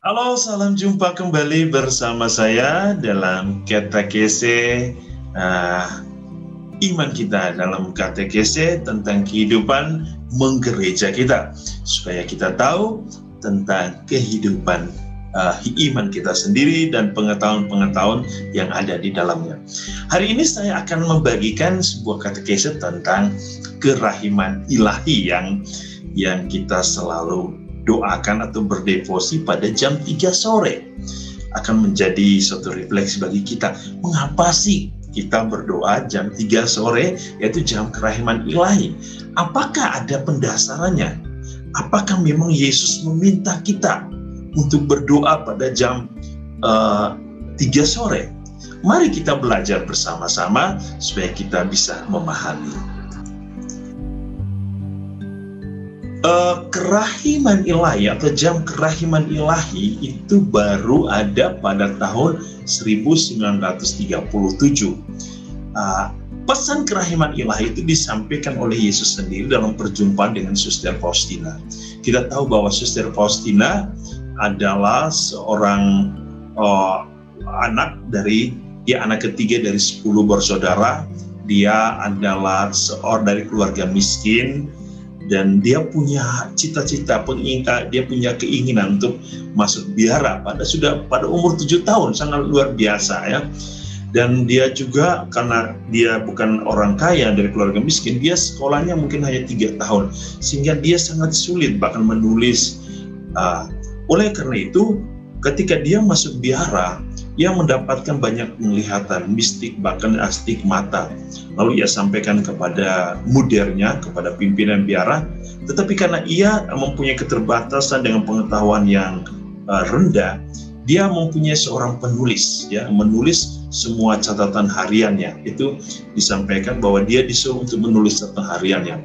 Halo, salam jumpa kembali bersama saya dalam katekese iman kita, dalam katekese tentang kehidupan menggereja kita, supaya kita tahu tentang kehidupan iman kita sendiri dan pengetahuan-pengetahuan yang ada di dalamnya. Hari ini saya akan membagikan sebuah katekese tentang kerahiman ilahi yang kita selalu doakan atau berdevosi pada jam 3 sore. Akan menjadi suatu refleksi bagi kita. Mengapa sih kita berdoa jam 3 sore, yaitu jam kerahiman ilahi? Apakah ada pendasarannya? Apakah memang Yesus meminta kita untuk berdoa pada jam 3 sore? Mari kita belajar bersama-sama supaya kita bisa memahami. Kerahiman ilahi atau jam kerahiman ilahi itu baru ada pada tahun 1937. Pesan kerahiman ilahi itu disampaikan oleh Yesus sendiri dalam perjumpaan dengan Suster Faustina. Kita tahu bahwa Suster Faustina adalah seorang anak ketiga dari 10 bersaudara. Dia adalah seorang dari keluarga miskin. Dan dia punya cita-cita, dia punya keinginan untuk masuk biara pada umur 7 tahun, sangat luar biasa ya. Dan dia juga, karena dia bukan orang kaya dari keluarga miskin, dia sekolahnya mungkin hanya 3 tahun, sehingga dia sangat sulit bahkan menulis. Oleh karena itu, ketika dia masuk biara, ia mendapatkan banyak penglihatan mistik, bahkan astigmata. Lalu ia sampaikan kepada mudernya, kepada pimpinan biara. Tetapi karena ia mempunyai keterbatasan dengan pengetahuan yang rendah, dia mempunyai seorang penulis, ya, menulis semua catatan hariannya. Itu disampaikan bahwa dia disuruh untuk menulis catatan hariannya.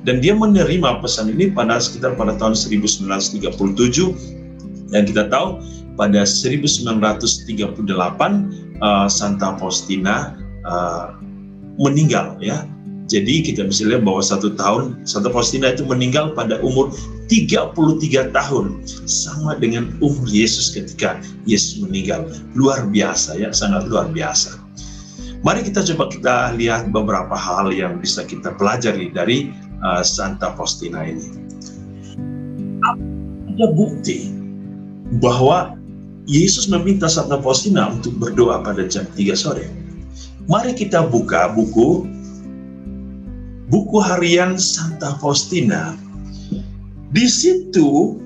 Dan dia menerima pesan ini sekitar pada tahun 1937. Dan kita tahu pada 1938 Santa Faustina meninggal ya. Jadi kita bisa lihat bahwa Santa Faustina itu meninggal pada umur 33 tahun, sama dengan umur Yesus ketika Yesus meninggal. Luar biasa ya, sangat luar biasa. Mari kita lihat beberapa hal yang bisa kita pelajari dari Santa Faustina ini. Ada bukti bahwa Yesus meminta Santa Faustina untuk berdoa pada jam 3 sore. Mari kita buka buku harian Santa Faustina. Di situ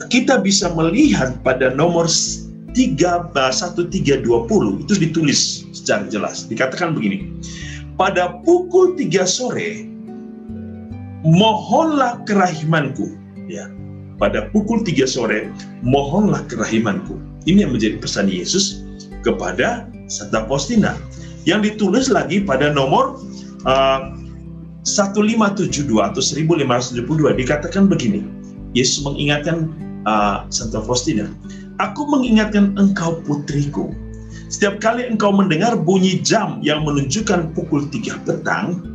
kita bisa melihat pada nomor 1320 itu ditulis secara jelas. Dikatakan begini, pada pukul 3 sore mohonlah kerahimanku, ya. Pada pukul 3 sore mohonlah kerahimanku. Ini yang menjadi pesan Yesus kepada Santa Faustina, yang ditulis lagi pada nomor 1572 atau 1572. Dikatakan begini, Yesus mengingatkan Santa Faustina, aku mengingatkan engkau putriku, setiap kali engkau mendengar bunyi jam yang menunjukkan pukul 3 petang,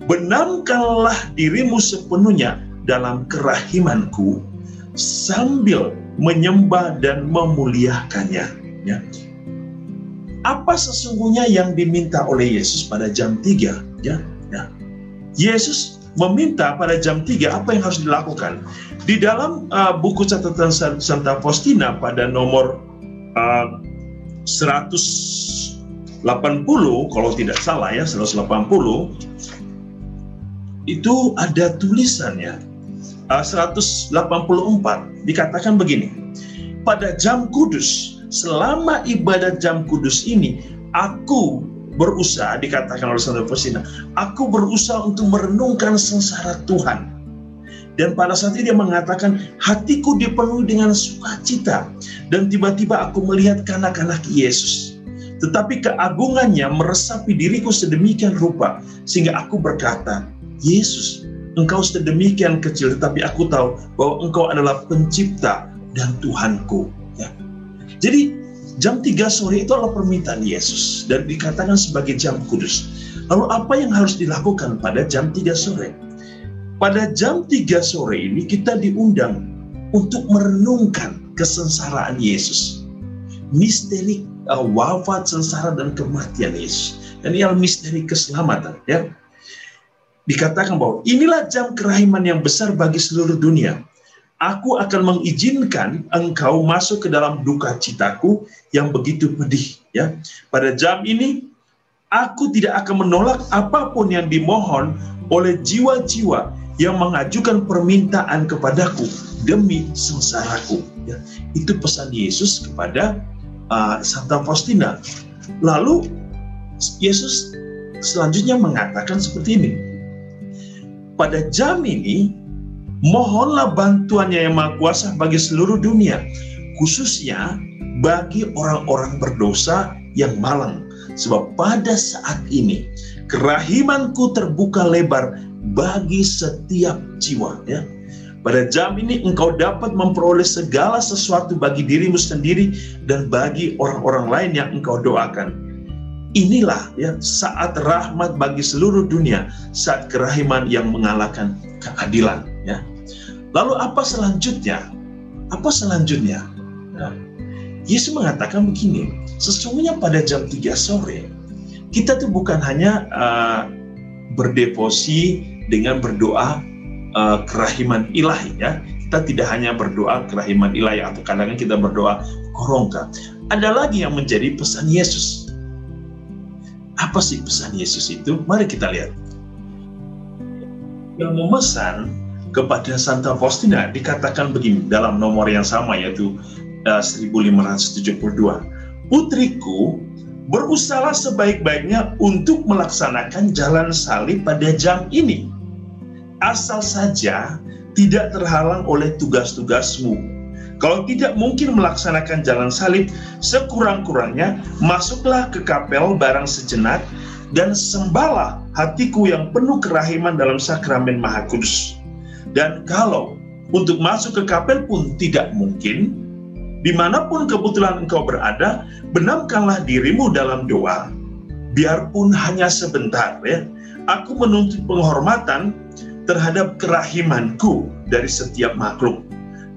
benamkanlah dirimu sepenuhnya dalam kerahimanku sambil menyembah dan memuliakannya, ya. Apa sesungguhnya yang diminta oleh Yesus pada jam 3, ya? Yesus meminta pada jam 3 apa yang harus dilakukan. Di dalam buku catatan Santa Faustina pada nomor 180 kalau tidak salah ya, 180 itu ada tulisannya. 184 dikatakan begini, pada jam kudus, selama ibadat jam kudus ini aku berusaha, dikatakan oleh Santa Faustina, aku berusaha untuk merenungkan sengsara Tuhan. Dan pada saat itu dia mengatakan, hatiku dipenuhi dengan sukacita, dan tiba-tiba aku melihat kanak-kanak Yesus, tetapi keagungannya meresapi diriku sedemikian rupa, sehingga aku berkata, Yesus, engkau sedemikian kecil, tetapi aku tahu bahwa engkau adalah pencipta dan Tuhanku. Ya. Jadi jam 3 sore itu adalah permintaan Yesus dan dikatakan sebagai jam kudus. Lalu apa yang harus dilakukan pada jam 3 sore? Pada jam 3 sore ini kita diundang untuk merenungkan kesengsaraan Yesus. Misteri wafat, sengsara, dan kematian Yesus. Dan ini adalah misteri keselamatan. Ya. Dikatakan bahwa inilah jam kerahiman yang besar bagi seluruh dunia. Aku akan mengizinkan engkau masuk ke dalam duka citaku yang begitu pedih. Ya. Pada jam ini, aku tidak akan menolak apapun yang dimohon oleh jiwa-jiwa yang mengajukan permintaan kepadaku demi sengsaraku. Ya. Itu pesan Yesus kepada Santa Faustina. Lalu Yesus selanjutnya mengatakan seperti ini. Pada jam ini, mohonlah bantuannya yang Maha Kuasa bagi seluruh dunia, khususnya bagi orang-orang berdosa yang malang. Sebab pada saat ini, kerahimanku terbuka lebar bagi setiap jiwa. Ya. Pada jam ini engkau dapat memperoleh segala sesuatu bagi dirimu sendiri dan bagi orang-orang lain yang engkau doakan. Inilah ya saat rahmat bagi seluruh dunia, saat kerahiman yang mengalahkan keadilan. Ya. Lalu apa selanjutnya? Apa selanjutnya? Nah, Yesus mengatakan begini, sesungguhnya pada jam 3 sore, kita tuh bukan hanya berdevosi dengan berdoa kerahiman ilahi. Ya. Kita tidak hanya berdoa kerahiman ilahi, atau kadang-kadang kita berdoa korongka. Ada lagi yang menjadi pesan Yesus. Apa sih pesan Yesus itu? Mari kita lihat. Yang memesan kepada Santa Faustina dikatakan begini dalam nomor yang sama, yaitu 1572. Putriku, berusahalah sebaik-baiknya untuk melaksanakan jalan salib pada jam ini. Asal saja tidak terhalang oleh tugas-tugasmu. Kalau tidak mungkin melaksanakan jalan salib, sekurang-kurangnya masuklah ke kapel barang sejenak dan sembahlah hatiku yang penuh kerahiman dalam sakramen Maha Kudus. Dan kalau untuk masuk ke kapel pun tidak mungkin, dimanapun kebetulan engkau berada, benamkanlah dirimu dalam doa, biarpun hanya sebentar. Ya. Aku menuntut penghormatan terhadap kerahimanku dari setiap makhluk,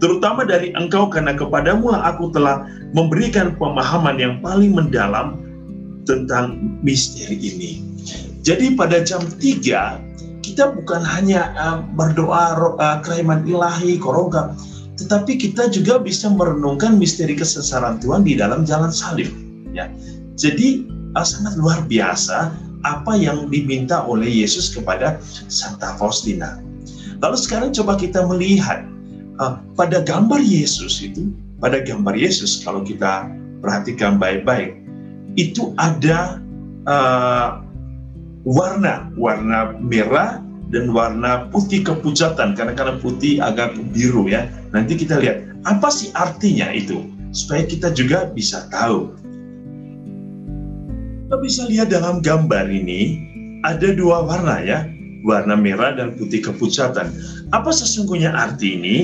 terutama dari engkau, karena kepadamu lah aku telah memberikan pemahaman yang paling mendalam tentang misteri ini. Jadi pada jam 3, kita bukan hanya berdoa kerahiman ilahi, korongka, tetapi kita juga bisa merenungkan misteri kesengsaraan Tuhan di dalam jalan salib. Ya. Jadi sangat luar biasa apa yang diminta oleh Yesus kepada Santa Faustina. Lalu sekarang coba kita melihat pada gambar Yesus itu, pada gambar Yesus kalau kita perhatikan baik-baik, itu ada warna merah dan warna putih kepujatan, kadang-kadang putih agak biru ya. Nanti kita lihat apa sih artinya itu, supaya kita juga bisa tahu. Kita bisa lihat dalam gambar ini ada dua warna ya, warna merah dan putih kepujatan. Apa sesungguhnya arti ini?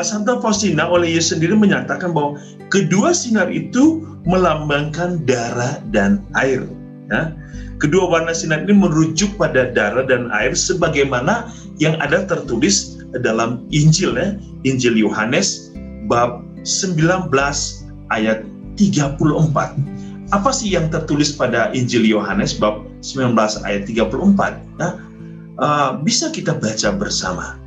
Santa Faustina oleh Yesus sendiri menyatakan bahwa kedua sinar itu melambangkan darah dan air. Ya. Kedua warna sinar ini merujuk pada darah dan air sebagaimana yang ada tertulis dalam Injil ya, Injil Yohanes bab 19 ayat 34. Apa sih yang tertulis pada Injil Yohanes bab 19 ayat 34? Nah, bisa kita baca bersama.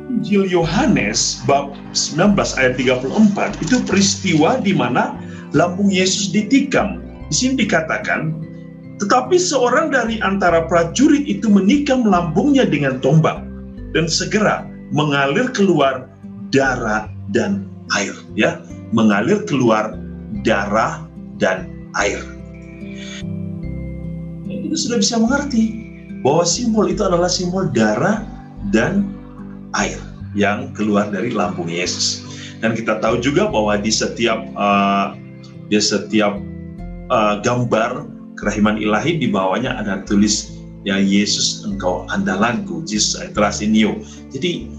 Injil Yohanes bab 19 ayat 34 itu peristiwa di mana lambung Yesus ditikam. Di sini dikatakan, tetapi seorang dari antara prajurit itu menikam lambungnya dengan tombak dan segera mengalir keluar darah dan air. Ya, mengalir keluar darah dan air. Kita sudah bisa mengerti bahwa simbol itu adalah simbol darah dan air yang keluar dari lambung Yesus. Dan kita tahu juga bahwa di setiap gambar kerahiman ilahi di bawahnya ada tulis ya, Yesus engkau andalanku, Jesus Trasinio. Jadi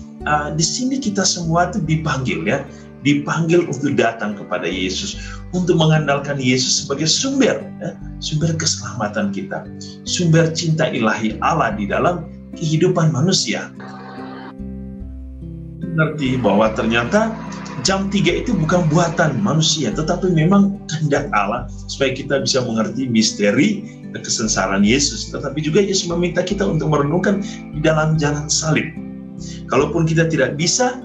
di sini kita semua itu dipanggil ya, dipanggil untuk datang kepada Yesus, untuk mengandalkan Yesus sebagai sumber ya, sumber keselamatan kita, sumber cinta ilahi Allah di dalam kehidupan manusia. mengerti bahwa ternyata jam 3 itu bukan buatan manusia, tetapi memang kehendak Allah supaya kita bisa mengerti misteri kesengsaraan Yesus. Tetapi juga Yesus meminta kita untuk merenungkan di dalam jalan salib. Kalaupun kita tidak bisa,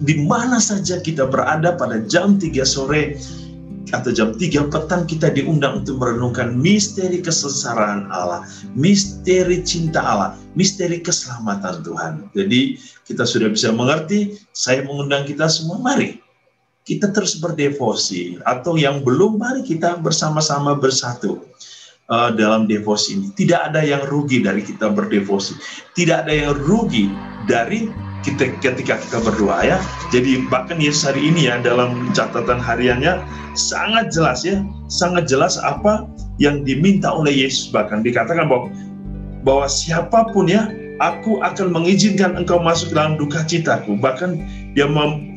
di mana saja kita berada pada jam 3 sore atau jam 3 petang, kita diundang untuk merenungkan misteri kesengsaraan Allah, misteri cinta Allah, misteri keselamatan Tuhan. Jadi kita sudah bisa mengerti. Saya mengundang kita semua, mari kita terus berdevosi, atau yang belum, mari kita bersama-sama bersatu dalam devosi ini. Tidak ada yang rugi dari kita berdevosi, tidak ada yang rugi dari ketika kita berdoa, ya. Jadi bahkan Yesus hari ini, ya, dalam catatan hariannya sangat jelas, ya, sangat jelas apa yang diminta oleh Yesus. Bahkan dikatakan bahwa siapapun, ya, aku akan mengizinkan engkau masuk dalam duka citaku. Bahkan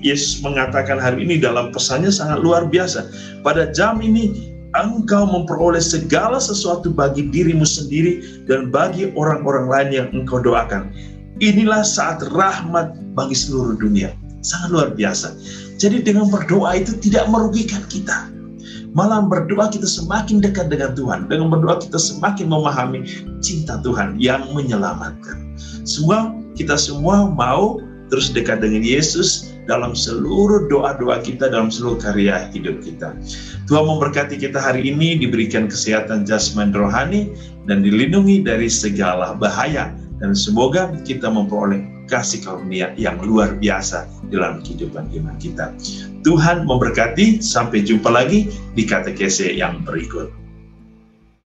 Yesus mengatakan hari ini dalam pesannya sangat luar biasa. Pada jam ini engkau memperoleh segala sesuatu bagi dirimu sendiri dan bagi orang-orang lain yang engkau doakan. Inilah saat rahmat bagi seluruh dunia. Sangat luar biasa. Jadi dengan berdoa itu tidak merugikan kita. Malah berdoa kita semakin dekat dengan Tuhan. Dengan berdoa kita semakin memahami cinta Tuhan yang menyelamatkan. Kita semua mau terus dekat dengan Yesus dalam seluruh doa-doa kita, dalam seluruh karya hidup kita. Tuhan memberkati kita hari ini, diberikan kesehatan jasmani rohani, dan dilindungi dari segala bahaya. Dan semoga kita memperoleh kasih karunia yang luar biasa dalam kehidupan iman kita. Tuhan memberkati, sampai jumpa lagi di katekese yang berikut.